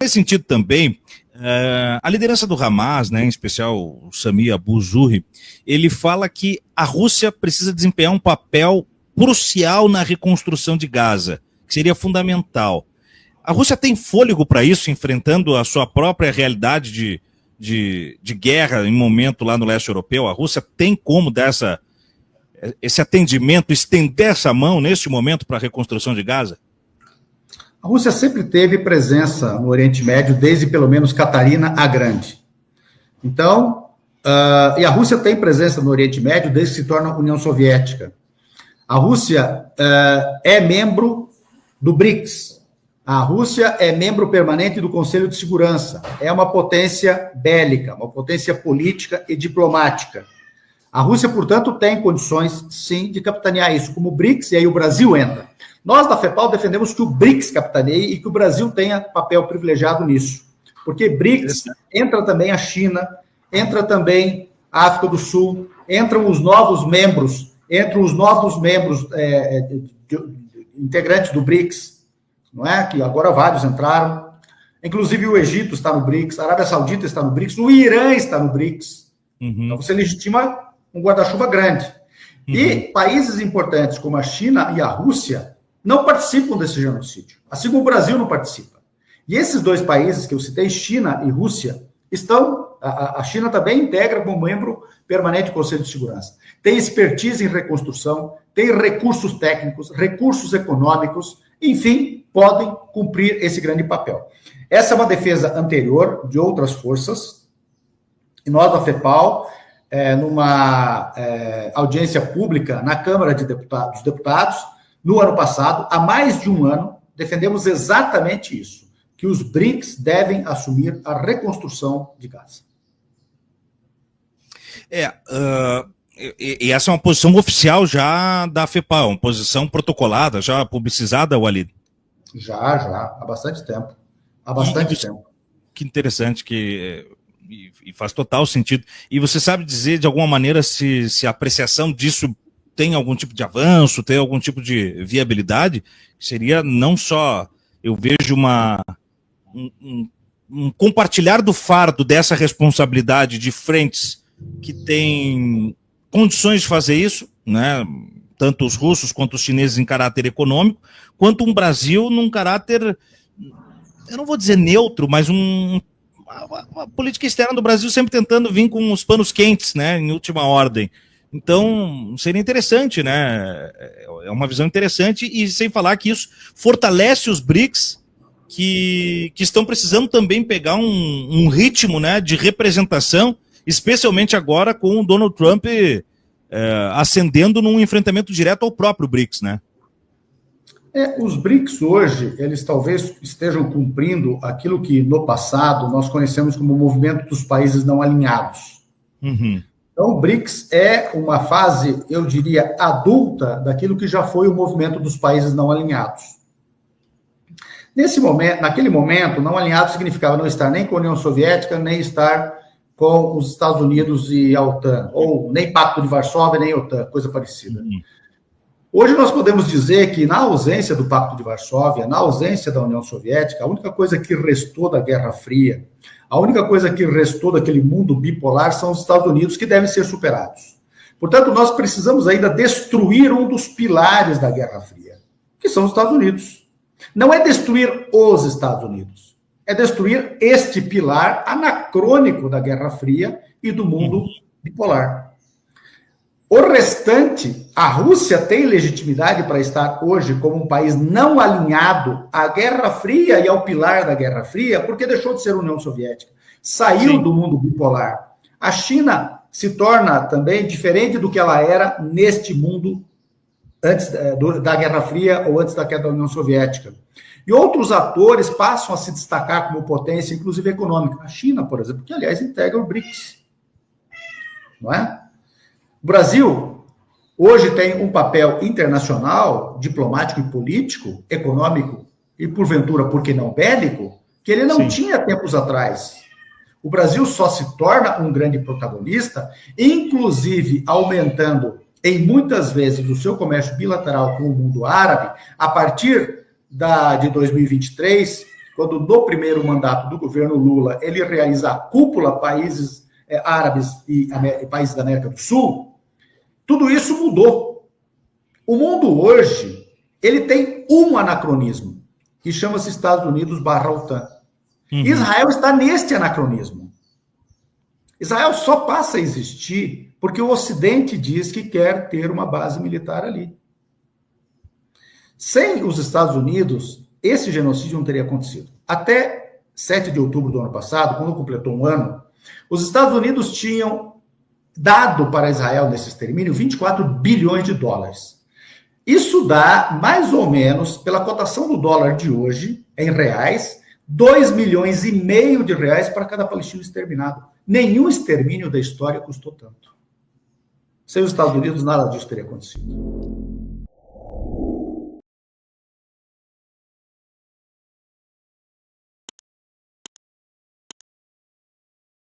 Nesse sentido também, a liderança do Hamas, né, em especial o Sami Abu Zuhri, ele fala que a Rússia precisa desempenhar um papel crucial na reconstrução de Gaza, que seria fundamental. A Rússia tem fôlego para isso, enfrentando a sua própria realidade de guerra em momento lá no leste europeu? A Rússia tem como dar esse atendimento, estender essa mão neste momento para a reconstrução de Gaza? A Rússia sempre teve presença no Oriente Médio, desde pelo menos Catarina a Grande. Então, e a Rússia tem presença no Oriente Médio desde que se torna União Soviética. A Rússia é membro do BRICS. A Rússia é membro permanente do Conselho de Segurança. É uma potência bélica, uma potência política e diplomática. A Rússia, portanto, tem condições, sim, de capitanear isso, como o BRICS, e aí o Brasil entra. Nós, da FEPAL, defendemos que o BRICS capitaneie e que o Brasil tenha papel privilegiado nisso. Porque BRICS entra também a China, entra também a África do Sul, entram os novos membros integrantes do BRICS, não é? Que agora vários entraram. Inclusive o Egito está no BRICS, a Arábia Saudita está no BRICS, o Irã está no BRICS. Uhum. Então você legitima um guarda-chuva grande. Uhum. E países importantes como a China e a Rússia não participam desse genocídio, assim como o Brasil não participa. E esses dois países que eu citei, China e Rússia, a China também integra como membro permanente do Conselho de Segurança. Tem expertise em reconstrução, tem recursos técnicos, recursos econômicos, enfim, podem cumprir esse grande papel. Essa é uma defesa anterior de outras forças, e nós da FEPAL, numa audiência pública na Câmara dos Deputados, no ano passado, há mais de um ano, defendemos exatamente isso, que os BRICS devem assumir a reconstrução de Gaza. E essa é uma posição oficial já da FEPAL, uma posição protocolada, já publicizada, Walid? Já, há bastante tempo. Que interessante, e faz total sentido. E você sabe dizer, de alguma maneira, se a apreciação disso tem algum tipo de avanço, tem algum tipo de viabilidade? Seria não só, eu vejo um compartilhar do fardo dessa responsabilidade de frentes que têm condições de fazer isso, né? Tanto os russos quanto os chineses em caráter econômico, quanto um Brasil num caráter, eu não vou dizer neutro, mas a política externa do Brasil sempre tentando vir com os panos quentes, né, em última ordem. Então, seria interessante, né? É uma visão interessante, e sem falar que isso fortalece os BRICS, que estão precisando também pegar um ritmo, né, de representação, especialmente agora com o Donald Trump ascendendo num enfrentamento direto ao próprio BRICS, né? Os BRICS hoje, eles talvez estejam cumprindo aquilo que no passado nós conhecemos como o movimento dos países não alinhados. Uhum. Então, o BRICS é uma fase, eu diria, adulta daquilo que já foi o movimento dos países não alinhados. Naquele momento, não alinhado significava não estar nem com a União Soviética, nem estar com os Estados Unidos e a OTAN, ou nem Pacto de Varsóvia, nem OTAN, coisa parecida. Hoje nós podemos dizer que, na ausência do Pacto de Varsóvia, na ausência da União Soviética, a única coisa que restou da Guerra Fria, a única coisa que restou daquele mundo bipolar são os Estados Unidos, que devem ser superados. Portanto, nós precisamos ainda destruir um dos pilares da Guerra Fria, que são os Estados Unidos. Não é destruir os Estados Unidos, é destruir este pilar anacrônico da Guerra Fria e do mundo bipolar. O restante, a Rússia tem legitimidade para estar hoje como um país não alinhado à Guerra Fria e ao pilar da Guerra Fria, porque deixou de ser União Soviética, saiu do mundo bipolar. A China se torna também diferente do que ela era neste mundo antes da Guerra Fria ou antes da queda da União Soviética. E outros atores passam a se destacar como potência, inclusive econômica. A China, por exemplo, que, aliás, integra o BRICS. Não é? O Brasil hoje tem um papel internacional, diplomático e político, econômico e, porventura, por que não bélico, que ele não tinha tempos atrás. O Brasil só se torna um grande protagonista, inclusive aumentando em muitas vezes o seu comércio bilateral com o mundo árabe, a partir de 2023, quando no primeiro mandato do governo Lula ele realiza a cúpula países árabes e países da América do Sul, tudo isso mudou. O mundo hoje, ele tem um anacronismo, que chama-se Estados Unidos/OTAN. Israel está neste anacronismo. Israel só passa a existir porque o Ocidente diz que quer ter uma base militar ali. Sem os Estados Unidos, esse genocídio não teria acontecido. Até 7 de outubro do ano passado, quando completou um ano, os Estados Unidos tinham dado para Israel, nesse extermínio, 24 bilhões de dólares. Isso dá, mais ou menos, pela cotação do dólar de hoje, em reais, 2,5 milhões de reais para cada palestino exterminado. Nenhum extermínio da história custou tanto. Sem os Estados Unidos, nada disso teria acontecido.